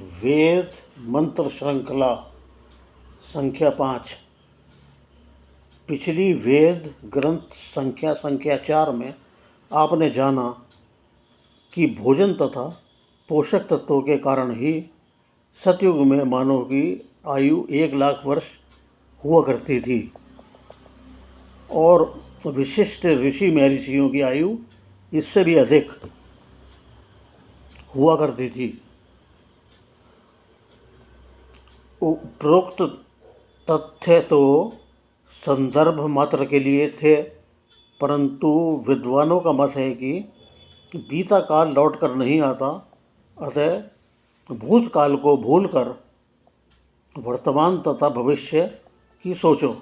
वेद मंत्र श्रृंखला संख्या 5। पिछली वेद ग्रंथ संख्या 4 में आपने जाना कि भोजन तथा पोषक तत्वों के कारण ही सतयुग में मानव की आयु 1,00,000 वर्ष हुआ करती थी और विशिष्ट ऋषि महर्षियों की आयु इससे भी अधिक हुआ करती थी। उपरोक्त तथ्य तो संदर्भ मात्र के लिए थे, परंतु विद्वानों का मत है कि बीता काल लौट कर नहीं आता, अतः भूतकाल को भूलकर वर्तमान तथा भविष्य की सोचो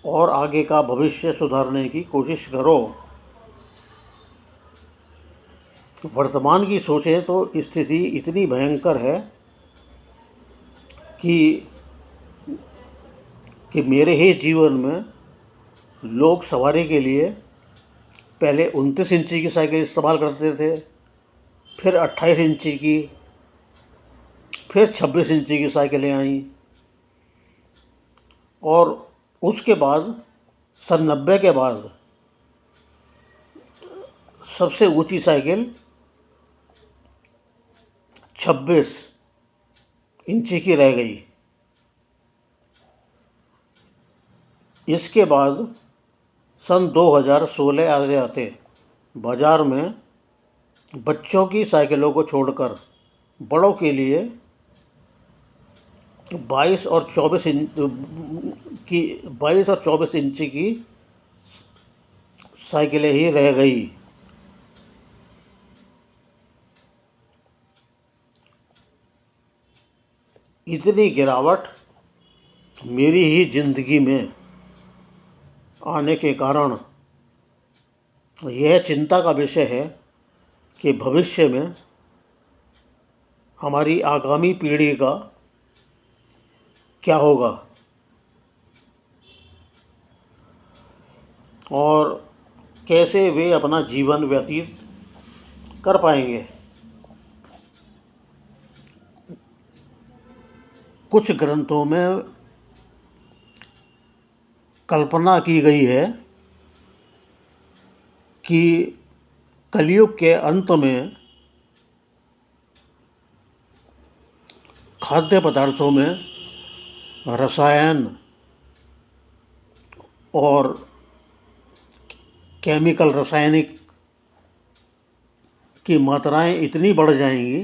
और आगे का भविष्य सुधारने की कोशिश करो। वर्तमान की सोचें तो स्थिति इतनी भयंकर है कि मेरे ही जीवन में लोग सवारी के लिए पहले 29 इंची की साइकिल इस्तेमाल करते थे, फिर 28 इंची की, फिर 26 इंची की साइकिलें आईं और उसके बाद सन 90 के बाद सबसे ऊंची साइकिल 26 इंची की रह गई। इसके बाद सन 2016 आते बाज़ार में बच्चों की साइकिलों को छोड़कर बड़ों के लिए 22 और 24 इंची की साइकिलें ही रह गई। इतनी गिरावट मेरी ही जिंदगी में आने के कारण यह चिंता का विषय है कि भविष्य में हमारी आगामी पीढ़ी का क्या होगा और कैसे वे अपना जीवन व्यतीत कर पाएंगे। कुछ ग्रंथों में कल्पना की गई है कि कलयुग के अंत में खाद्य पदार्थों में रसायन और रासायनिक की मात्राएं इतनी बढ़ जाएंगी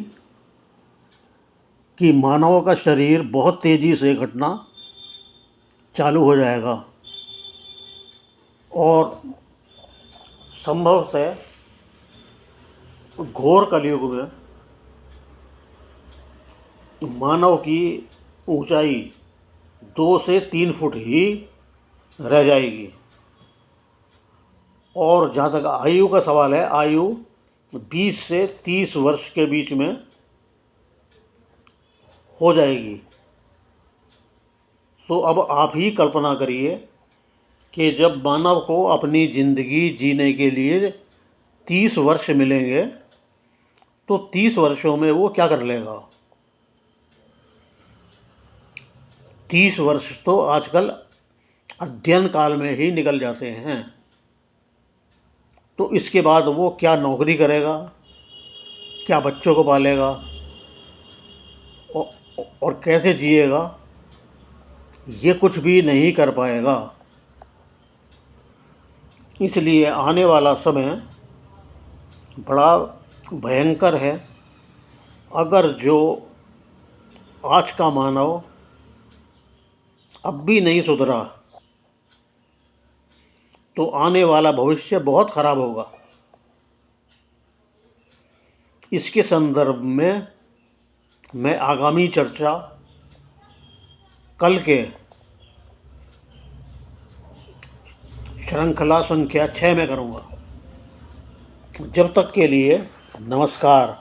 कि मानव का शरीर बहुत तेज़ी से घटना चालू हो जाएगा और संभवतः घोर कलयुग में मानव की ऊंचाई 2 से 3 फुट ही रह जाएगी। और जहाँ तक आयु का सवाल है, आयु 20 से 30 वर्ष के बीच में हो जाएगी। तो अब आप ही कल्पना करिए कि जब मानव को अपनी ज़िंदगी जीने के लिए 30 वर्ष मिलेंगे तो 30 वर्षों में वो क्या कर लेगा। 30 वर्ष तो आजकल अध्ययन काल में ही निकल जाते हैं। तो इसके बाद वो क्या नौकरी करेगा, क्या बच्चों को पालेगा और कैसे जिएगा, ये कुछ भी नहीं कर पाएगा। इसलिए आने वाला समय बड़ा भयंकर है। अगर जो आज का मानव अब भी नहीं सुधरा तो आने वाला भविष्य बहुत खराब होगा। इसके संदर्भ में मैं आगामी चर्चा कल के श्रृंखला संख्या 6 में करूँगा। जब तक के लिए नमस्कार।